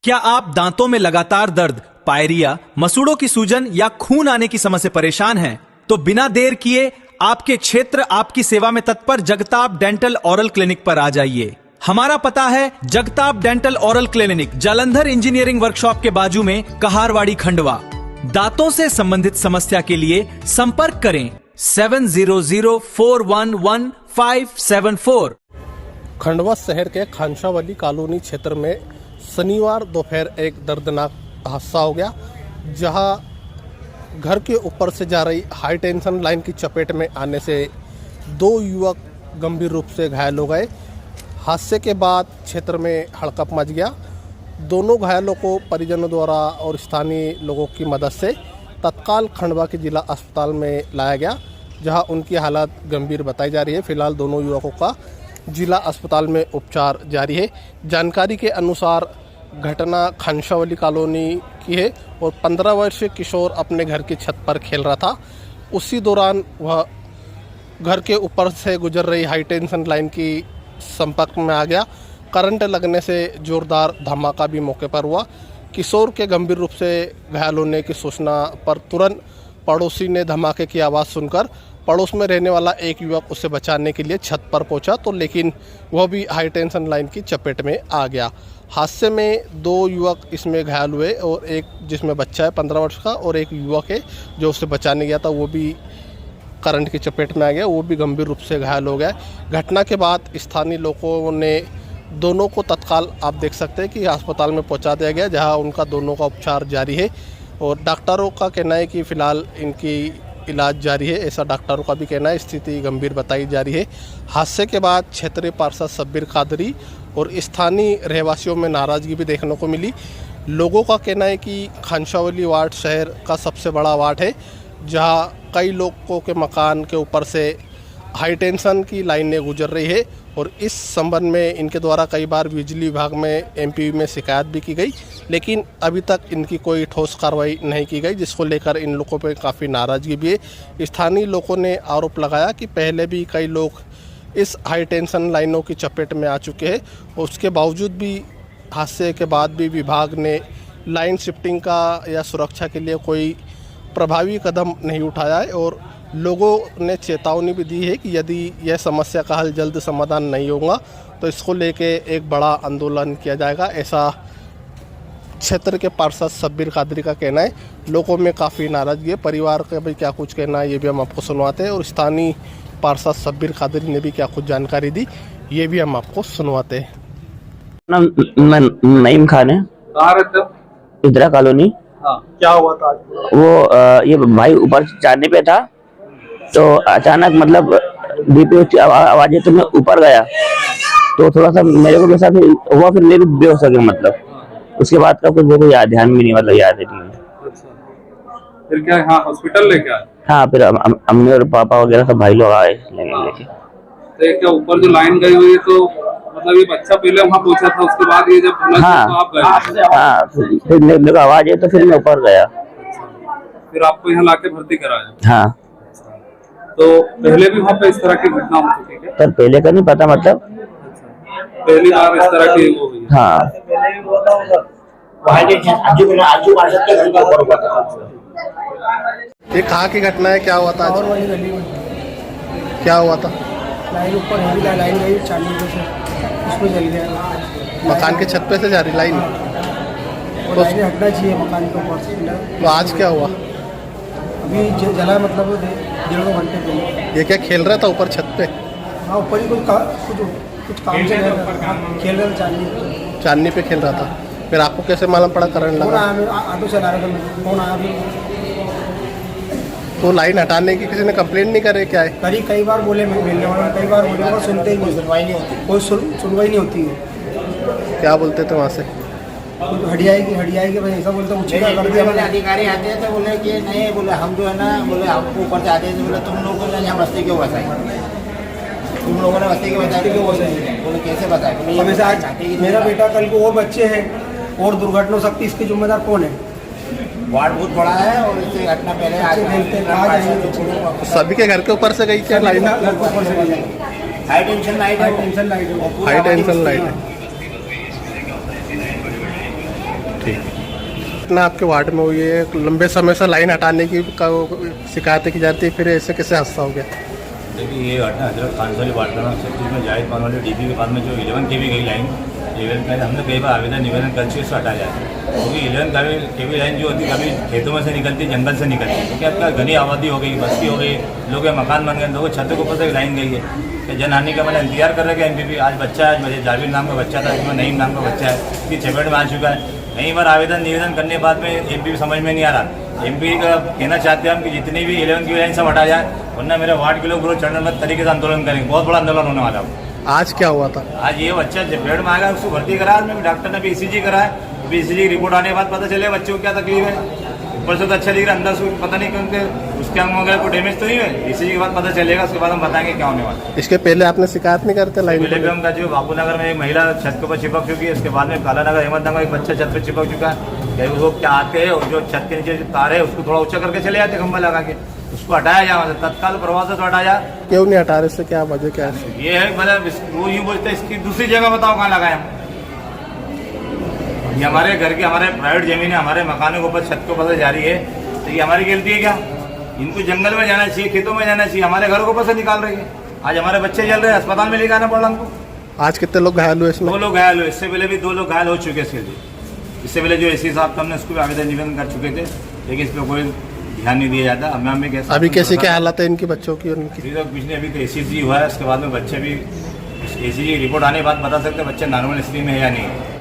क्या आप दांतों में लगातार दर्द, पायरिया, मसूड़ों की सूजन या खून आने की समस्या से परेशान हैं? तो बिना देर किए आपके क्षेत्र आपकी सेवा में तत्पर जगताप डेंटल ओरल क्लिनिक पर आ जाइए। हमारा पता है Jagtap dental oral clinic, Jalandhar engineering workshop के बाजू में, कहारवाड़ी, खंडवा। दांतों से संबंधित समस्या के लिए संपर्क करें 7004111574। खंडवा शहर के खानसावली कॉलोनी क्षेत्र में शनिवार दोपहर एक दर्दनाक हादसा हो गया, जहां घर के ऊपर से जा रही हाई टेंशन लाइन की चपेट में आने से दो युवक गंभीर रूप से घायल हो गए। हादसे के बाद क्षेत्र में हड़कंप मच गया। दोनों घायलों को परिजनों द्वारा और स्थानीय लोगों की मदद से तत्काल खंडवा के जिला अस्पताल में लाया गया, जहां उनकी हालत गंभीर बताई जा रही है। फिलहाल दोनों युवकों का जिला अस्पताल में उपचार जारी है। जानकारी के अनुसार घटना खानसावली कॉलोनी की है और 15 वर्षीय किशोर अपने घर की छत पर खेल रहा था। उसी दौरान वह घर के ऊपर से गुजर रही हाई टेंशन लाइन की संपर्क में आ गया। करंट लगने से जोरदार धमाका भी मौके पर हुआ। किशोर के गंभीर रूप से घायल होने की सूचना पर तुरंत पड़ोसी ने धमाके की आवाज़ सुनकर पड़ोस में रहने वाला एक युवक उसे बचाने के लिए छत पर पहुंचा, तो लेकिन वह भी हाई टेंशन लाइन की चपेट में आ गया। हादसे में दो युवक इसमें घायल हुए और एक जिसमें बच्चा है 15 वर्ष का और एक युवक है जो उसे बचाने गया था, वो भी करंट की चपेट में आ गया, वो भी गंभीर रूप से घायल हो गया। घटना के बाद स्थानीय लोगों ने दोनों को तत्काल आप देख सकते हैं कि अस्पताल में पहुंचा दिया गया, जहां उनका दोनों का उपचार जारी है और डॉक्टरों का कहना है कि फ़िलहाल इनकी इलाज जारी है, ऐसा डॉक्टरों का भी कहना है। स्थिति गंभीर बताई जा रही है। हादसे के बाद क्षेत्रीय पार्षद शब्बीर कादरी और स्थानीय रहवासियों में नाराज़गी भी देखने को मिली। लोगों का कहना है कि खानसावली वार्ड शहर का सबसे बड़ा वार्ड है, जहां कई लोगों के मकान के ऊपर से हाई टेंशन की लाइनें गुजर रही है और इस संबंध में इनके द्वारा कई बार बिजली विभाग में एमपीवी में शिकायत भी की गई, लेकिन अभी तक इनकी कोई ठोस कार्रवाई नहीं की गई, जिसको लेकर इन लोगों पे काफ़ी नाराज़गी भी है। स्थानीय लोगों ने आरोप लगाया कि पहले भी कई लोग इस हाई टेंशन लाइनों की चपेट में आ चुके हैं और उसके बावजूद भी हादसे के बाद भी विभाग ने लाइन शिफ्टिंग का या सुरक्षा के लिए कोई प्रभावी कदम नहीं उठाया है और लोगों ने चेतावनी भी दी है कि यदि यह समस्या का हल जल्द समाधान नहीं होगा तो इसको लेके एक बड़ा आंदोलन किया जाएगा, ऐसा क्षेत्र के पार्षद शब्बीर कादरी का कहना है। लोगों में काफ़ी नाराज़गी है। परिवार का भी क्या कुछ कहना है ये भी हम आपको सुनवाते हैं और स्थानीय पार्षद शब्बीर कादरी ने भी क्या कुछ जानकारी दी ये भी हम आपको सुनवाते हैं। नईम खान है, कहाँ रहते हो? इंदिरा कॉलोनी। हाँ, क्या हुआ था आज? वो ये भाई ऊपर चढ़ने पे था तो अचानक मतलब बीपी आवाज है तो मैं ऊपर गया तो थोड़ा सा मेरे को वैसा हुआ, फिर मेरे बेहोश हो गया। मतलब उसके बाद का कुछ मेरे को याद ध्यान में नहीं, मतलब याद है नहीं। अच्छा, फिर क्या हाँ हॉस्पिटल लेके आए? हाँ, फिर अम्मी और पापा वगैरह सब भाई लोग आए लेके। तो क्या ऊपर जो लाइन गई हुई है तो मतलब ये बच्चा पहले वहाँ पहुँचा था, उसके बाद ये जब हाँ, तो आप गए? हाँ, फिर मेरे को आवाज है तो फिर मैं ऊपर गया। फिर आपको यहाँ लाके भर्ती कराया? हाँ। तो पहले भी वहाँ पे इस तरह की घटना हो चुकी है? सर पहले का नहीं पता, मतलब पहली बार इस तरह की वो हुई? हाँ। ये कहाँ की घटना है, क्या हुआ था आज? क्या हुआ था? लाइन ऊपर हेवी लाइन गई चांदी पे से, उसमें जल गया। मकान के छत पे से जा रही लाइन और लाइनें हटना चाहिए मकान के ऊपर से। तो आज क्या हुआ? अभी जला मतलब 1.5 घंटे पहले। ये क्या खेल रहा था ऊपर छत पे? हाँ, ऊपर ही कुछ काम से गया था, खेल रहा था चांदनी पे खेल रहा था। फिर आपको कैसे मालूम पड़ा करंट फोन लगा? आया, मैं ऑटो चला रहा था, फोन आया भी। तो लाइन हटाने की किसी ने कंप्लेंट नहीं करे क्या है? कई बार बोले, मैं मिलने वाला कई बार बोले, वो सुनते ही नहीं, सुनवाई नहीं होती, कोई सुनवाई नहीं होती है। क्या बोलते थे वहाँ से? हटियाएगी भाई, ऐसा बोलते मुझे कर दिया। बोले अधिकारी आते हैं तो बोले कि नहीं, बोले हम जो है ना, बोले हमको ऊपर से आते हैं तो बोले तुम लोगों ने हम रास्ते क्यों बताए, तुम लोगों ने रास्ते क्यों बताए, क्यों बताए, बोले कैसे बताए। हमेशा आज मेरा बेटा, कल को और बच्चे हैं और दुर्घटना हो सकती है, इसकी जिम्मेदार कौन है? वार्ड बहुत बड़ा है और इससे घटना पहले सभी के घर के ऊपर से गई क्या लाइन? हाई टेंशन लाइट है, हाई टेंशन लाइट है। इतना आपके वार्ड में हुई है, लंबे समय से लाइन हटाने की शिकायतें की जाती है, फिर ऐसे कैसे हादसा हो गया? देखिए ये घटना हजरत खान वाली वार्ड का 36 में जाहिद पान वाले डीपी के बाद में जो 11 केवी गई लाइन, 11 का हमने कई बार आवेदन निवेदन कर चुके उसको हटा जाए, क्योंकि 11 केवी लाइन जो होती कभी खेतों में से निकलती, जंगल से निकलती है, क्योंकि आपका घनी आबादी हो गई, बस्ती हो गई, लोगों के मकान बन गए, लोगों के छतों के ऊपर से लाइन गई है कि जनहानि का मैंने इंतजार कर रखे एमपीपी। आज बच्चा है, मुझे जावेद नाम का बच्चा था, इसमें नईम नाम का बच्चा है, इसकी चपेट में आ चुका है। कई बार आवेदन निवेदन करने के बाद में एमपी समझ में नहीं आ रहा। एमपी का कहना चाहते हैं हम कि जितनी भी 11 की लाइन सब हटा जाए, वरना मेरे वार्ड के लोग विरोध चरणबद्ध तरीके से आंदोलन करेंगे, बहुत बड़ा आंदोलन होने वाला है। आज क्या हुआ था? आज ये बच्चा जब बेड में आएगा उसको भर्ती करा, में डॉक्टर ने भी ईसीजी कराया, अभी ईसीजी की रिपोर्ट आने के बाद पता चलेगा बच्चे को क्या तकलीफ है। ऊपर से तो अच्छा दिख रहा है, अंदर से पता नहीं क्योंकि उसके अंग वगैरह को डैमेज तो नहीं है, ईसीजी के बाद पता चलेगा, उसके बाद हम बताएंगे क्या होने वाला है। इसके पहले आपने शिकायत नहीं करते लाइन पहले भी हम जो बापू नगर में एक महिला छत के ऊपर चिपक चुकी है, उसके बाद में काला नगर अहमदनगर एक बच्चा छत पर चिपक चुका है। वो क्या आते हैं और जो छत के नीचे जो तार है उसको थोड़ा ऊंचा करके चले जाते खंभा लगा के, उसको हटाया जाए, तत्काल प्रभाव से हटाया। क्यों नहीं हटा रहे? इससे क्या वजह क्या है? ये है मतलब वो यूँ बोलते हैं इसकी दूसरी जगह बताओ कहाँ लगाए हम। ये हमारे घर की हमारे प्राइवेट जमीन है, हमारे मकानों के ऊपर छत के ऊपर से जा रही है, तो ये हमारी गलती है क्या? इनको जंगल में जाना चाहिए, खेतों में जाना चाहिए, हमारे घरों के ऊपर से निकाल रही है। आज हमारे बच्चे चल रहे हैं, अस्पताल में लेकर आना पड़ रहा हमको। आज कितने लोग घायल हुए इसमें? 2 लोग घायल हुए, इससे पहले भी 2 लोग घायल हो चुके हैं। इसके लिए इससे पहले जो एसी साहब हमने उसको भी आवेदन निवेदन कर चुके थे, लेकिन इस पर कोई ध्यान नहीं दिया जाता। हमें कैसा अभी कैसे क्या हालत है इनकी बच्चों की? उनकी तो कुछ नहीं, अभी तो एसीजी हुआ है, उसके बाद में बच्चे भी एसीजी रिपोर्ट आने के बाद बता सकते हैं बच्चे नॉर्मल स्थिति में है या नहीं।